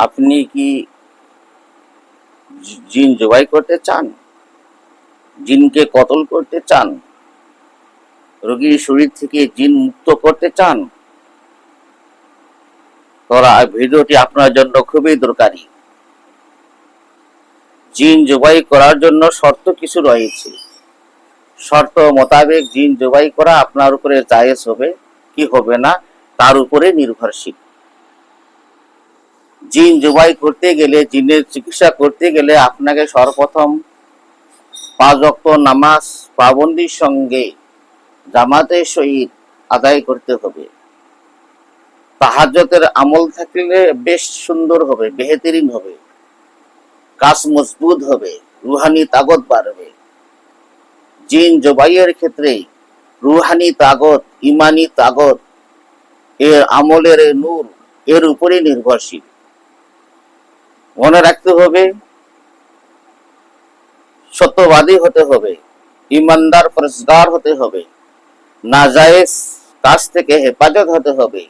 আপনি কি জিন জবাই করতে চান? জিনকে কতল করতে চান? রোগীর শরীর থেকে জিন মুক্ত করতে চান? তোরা ভিডিওটি আপনার জন্য খুবই দরকারি। জিন জবাই করার জন্য শর্ত কিছু রয়েছে। শর্ত মোতাবেক জিন জবাই করা আপনার উপরে জায়েজ হবে কি হবে না তার উপরে নির্ভরশীল। জিন জবাই করতে গেলে, জিনের চিকিৎসা করতে গেলে আপনাকে সর্বপ্রথম 5 ওয়াক্ত নামাজ পাবন্দির সঙ্গে জামাতের সহিত আদায় করতে হবে। তাহাজ্জুদের আমল থাকলে বেশ সুন্দর হবে, বেহতরিন হবে, কাজ মজবুত হবে, রুহানি তাগত বাড়বে। জিন জবাইয়ের ক্ষেত্রে রুহানি তাগত, ইমানি তাগত, এর আমলের নূর এর উপরে নির্ভরশীল। মনে রাখতে হবে, সত্যবাদী হতে হবে, ইমানদার পরেজগার হতে হবে, নাজায়েজ কাজ থেকে হেফাজত হতে হবে,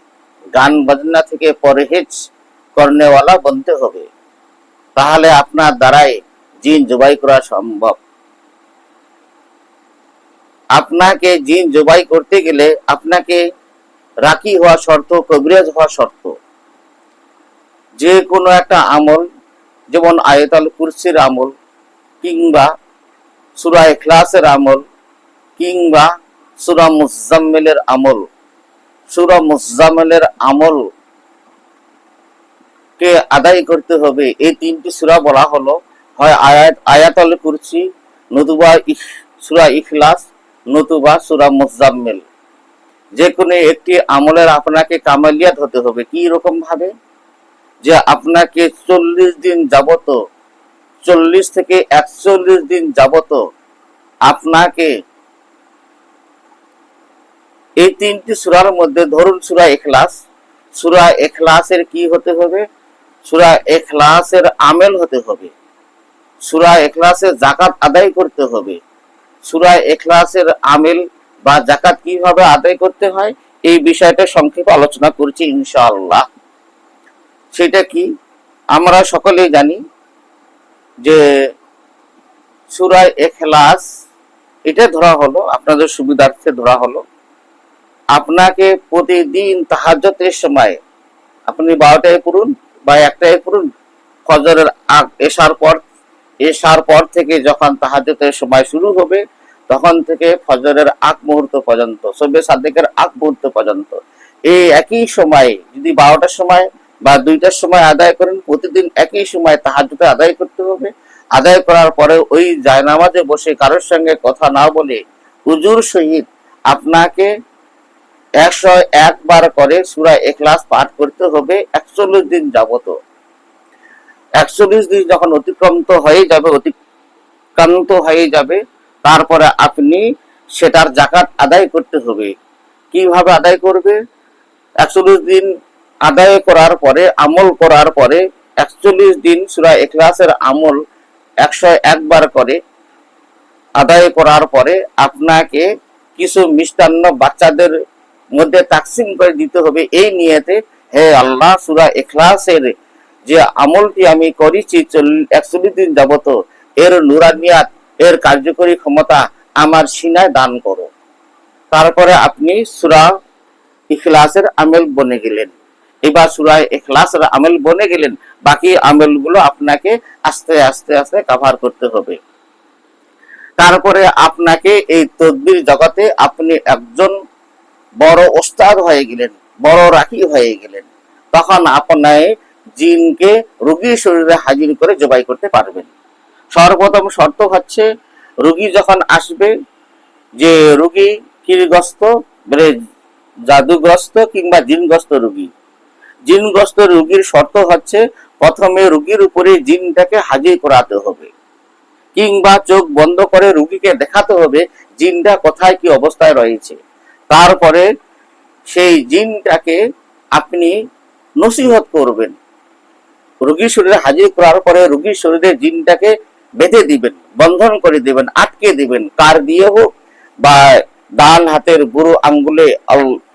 গান বাজনা থেকে পরহেজ করনেওয়ালা বনতে হবে। তাহলে আপনার দ্বারাই জিন জবাই করা সম্ভব। আপনাকে জিন জবাই করতে গেলে আপনাকে রাকি হওয়া শর্ত, কবিরাজ হওয়া শর্ত। যে কোনো একটা আমল, যেমন আয়াতুল কুরসির আমল, কিংবা সূরা ইখলাসের আমল, কিংবা সূরা মুজাম্মিলের আমল। সূরা মুজাম্মিলের আমল কে আদায় করতে হবে। এই 3টি সূরা বলা হলো, হয় আয়াতুল কুরসি, নতুবা সূরা ইখলাস, নতুবা সূরা মুজাম্মিল। যে কোনো একটি আমলের আপনাকে কামালিয়াত হতে হবে। কি রকম ভাবে? যে আপনাকে 40 দিন যাবত, 40 থেকে 41 দিন যাবত আপনাকে এই 3টি সূরার মধ্যে, ধরুন সূরা ইখলাস, সূরা ইখলাসের কি হতে হবে? সূরা ইখলাসের আমেল হতে হবে। সূরা ইখলাসের যাকাত আদায় করতে হবে। সূরা ইখলাসের আমেল বা যাকাত কিভাবে আদায় করতে হয় এই বিষয়টা সংক্ষেপে আলোচনা করছি ইনশাআল্লাহ। সেটা কি? আমরা সকলেই জানি যে সূরা ইখলাস, এটা ধরা হলো, আপনাদের সুবিধার্থে ধরা হলো, আপনাকে প্রতিদিন তাহাজ্জুদের সময় আপনি 12টায় পড়ুন বা 1টায় পড়ুন, ফজরের এশার পর থেকে যখন তাহাজ্জুদের সময় শুরু হবে তখন থেকে ফজরের আগ মুহূর্ত পর্যন্ত, সুবহে সাদেকের আগ মুহূর্ত পর্যন্ত, এই একই সময় যদি 12টার সময় বা 2টার সময় আদায় করেন, প্রতিদিন একই সময় তাহাজ্জুদ আদায় করতে হবে। আদায় করার পরে ওই জায়নামাজে বসে কারোর সঙ্গে কথা না বলে হুজুর সহিত আপনাকে 101 বার করে সূরা ইখলাস পাঠ করতে হবে 41 দিন যাবত। 41 দিন যখন অতিক্রান্ত হয়ে যাবে, তারপরে আপনি সেটার যাকাত আদায় করতে হবে। কিভাবে আদায় করবে? 41 দিন আদায় করার পরে, আমল করার পরে, 41 দিন সূরা ইখলাসের আমল 101 বার করে আদায় করার পরে আপনাকে কিছু মিষ্টান্ন বাচ্চাদের মধ্যে তাকসিম করে দিতে হবে, এই নিয়তে, হে আল্লাহ, সূরা ইখলাসের যে আমলটি আমি করেছি 41 দিন যাবত, এর নুরানিয়াত, এর কার্যকরী ক্ষমতা আমার সিনায় দান করো। তারপরে আপনি সূরা ইখলাসের আমল বনে গেলেন। এবার সূরা ইখলাসের আমল বনে গেলেন, বাকি আমলগুলো আপনাকে আস্তে আস্তে আস্তে কভার করতে হবে। তারপরে আপনাকে এই তদবির জগতে আপনি একজন বড় ওস্তাদ হয়ে গেলেন, বড় রাকি হয়ে গেলেন। তখন আপনি জিনকে রোগীর শরীরে হাজির করে জবাই করতে পারবেন। সর্বপ্রথম শর্ত হচ্ছে, রোগী যখন আসবে, যে রোগী কিরগ্রস্ত, মানে জাদুগ্রস্ত কিংবা জিনগ্রস্ত রোগী, জিনগ্রস্ত রোগীর শর্ত হচ্ছে প্রথমে রোগীর উপরে জিনটাকে হাজির করাতে হবে, কিংবা চোখ বন্ধ করে রোগীকে দেখাতে হবে জিনটা কোথায় কি অবস্থায় রয়েছে। তারপরে সেই জিনটাকে আপনি নসিহত করবেন। রোগীর শরীরে হাজির করার পরে রোগীর শরীরে জিনটাকে বেঁধে দিবেন, বন্ধন করে দিবেন, আটকে দিবেন, কার দিয়ে হোক বা ডান হাতের বুড়ো আঙ্গুলে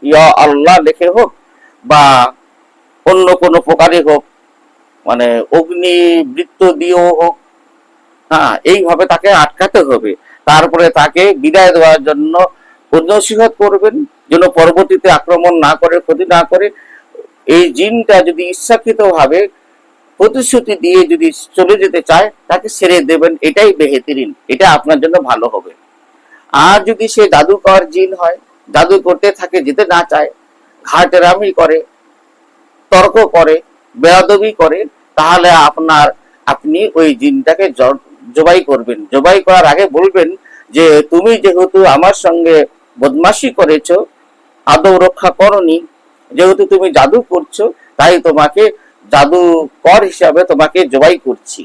ইয়া আল্লাহ লিখে হোক বা অন্য কোনো প্রকারে হোক, মানে অগ্নিবৃত্ত দিয়েও হোক, হ্যাঁ, এইভাবে তাকে আটকাতে হবে। তারপরে তাকে বিদায় দেওয়ার জন্য নসিহত করবেন, যেন পরবর্তীতে আক্রমণ না করে, ক্ষতি না করে। এই জিনটা যদি ইচ্ছাকৃত ভাবে প্রতিশ্রুতি দিয়ে যদি চলে যেতে চায়, তাকে ছেড়ে দেবেন, এটাই বেহেতরিন, এটা আপনার জন্য ভালো হবে। আর যদি সে জাদুকর জিন হয়, জাদু করতে থাকে, যেতে না চায়, ঘাটেরামি করে, তর্ক করে, বেয়াদবি করে, তাহলে আপনি ওই জিনটাকে জবাই করবেন। জবাই করার আগে বলবেন যে তুমি যেহেতু আমার সঙ্গে বদমাশি করেছো, আদৌ রক্ষা করনি, যেহেতু তুমি জাদু করছো, তাই তোমাকে জাদুকর হিসাবে তোমাকে জবাই করছি।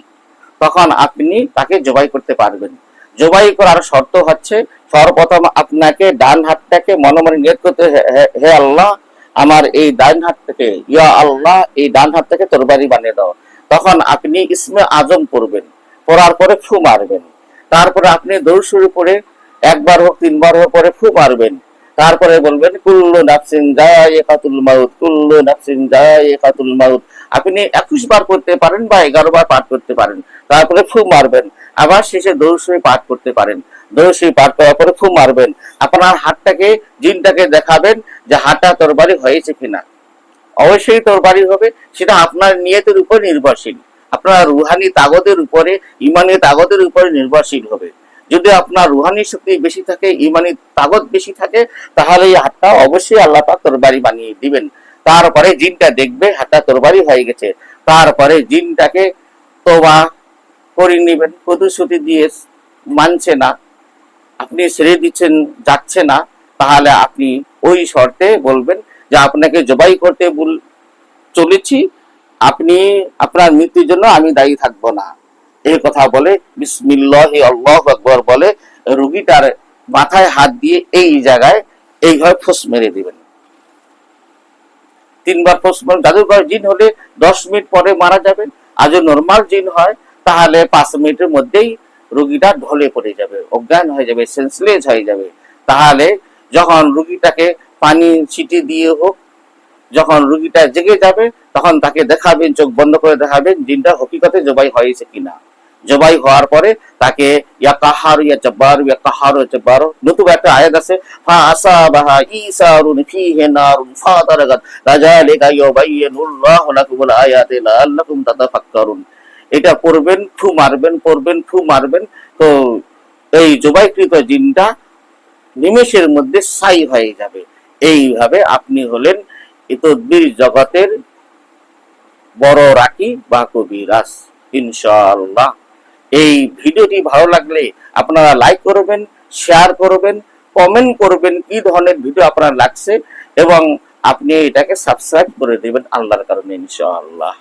তখন আপনি তাকে জবাই করতে পারবেন। জবাই করার শর্ত হচ্ছে, সর্বপ্রথম আপনাকে ডান হাতটাকে মনে মনে নিয়ত করতে, হে আল্লাহ, আমার এই ডান হাত থেকে, ইয়া আল্লাহ, এই ডান হাত থেকে তরবারি বানিয়ে দাও। তখন আপনি ইসমে আজম পড়বেন, পড়ার পরে ফু মারবেন। তারপরে আপনি দৌড় শুরু করে একবার হোক, তিনবার হোক পরে ফু মারবেন। তারপরে বলবেন কুল্লু নাফসিন যায়িকাতুল মাউত, কুল্লু নাফসিন যায়িকাতুল মাউত। আপনি 21 বার করতে পারেন বা 11 বার পাঠ করতে পারেন। তারপরে ফু মারবেন। আবার শেষে দৌড় পাঠ করতে পারেন। দৌড় পাঠ করার পরে ফু মারবেন। আপনার হাতটাকে, জিনটাকে দেখাবেন যে হাতটা তরবারি হয়েছে কিনা। অবশ্যই তরবারি হবে, সেটা আপনার নিয়তের উপর নির্ভরশীল, আপনার রুহানি তাগদের উপরে, ইমানি তাগদের উপরে নির্ভরশীল হবে। যদি আপনার রুহানি শক্তি বেশি থাকে, ইমানি তাগত বেশি থাকে, তাহলে এই হাতটা অবশ্যই আল্লাহ পাক তরবারি বানিয়ে দিবেন। তারপরে জিনটা দেখবে হাতটা তরবারি হয়ে গেছে, তারপরে জিনটাকে তোবা করে নেবেন। প্রতিশ্রুতি দিয়ে মানছে না, আপনি ছেড়ে দিচ্ছেন, যাচ্ছে না, তাহলে আপনি ওই শর্তে বলবেন যে আপনাকে জবাই করতে চলেছি, আপনি আপনার মৃত্যুর জন্য আমি দায়ী থাকবো না, এই কথা বলে বিসমিল্লাহি আল্লাহু আকবার বলে রোগীটার মাথায় হাত দিয়ে এই জায়গায় এইভাবে ফুস মেরে দিবেন। 3 বার ফুস মারেন। জাদুকর জিন হলে 10 মিনিট পরে মারা যাবেন। আর যদি নরমাল জিন হয়, তাহলে 5 মিনিটের মধ্যেই রোগীটা ঢলে পড়ে যাবে, অজ্ঞান হয়ে যাবে, সেন্সলেস হয়ে যাবে। তাহলে যখন রোগীটাকে পানি ছিটিয়ে দিয়ে হোক, যখন রোগীটা জেগে যাবে, তখন তাকে দেখাবেন, চোখ বন্ধ করে দেখাবেন জিনটা হকিকতে জবাই হয়েছে কিনা। জবাই হওয়ার পরে তাকে ইয়া কাহার ইয়া জব্বার, ইয়া কাহার ইয়া জব্বার, নতুন একটা আয়াত আছে, ফা আসাবাহা ইসারুন ফিহি নারুন ফাতারাগাত লাযালিকা ইউবাইয়িনুল্লাহু লাকুমুল আয়াতি লাআল্লাকুম তাতাফাক্কারুন। এটা পড়বেন, ফু মারবেন, পড়বেন, ফু মারবেন। তো এই জবাইকৃত জিনটা নিমেষের মধ্যে ছাই হয়ে যাবে। এইভাবে আপনি হলেন এই তদবির জগতের বড় রাকি বা কবিরাজ, ইনশাআল্লাহ। এই ভিডিওটি ভালো লাগলে আপনারা লাইক করবেন, শেয়ার করবেন, কমেন্ট করবেন কি ধরনের ভিডিও আপনার লাগছে, এবং আপনি এটাকে সাবস্ক্রাইব করে দেবেন আল্লাহর কারণে, ইনশাআল্লাহ।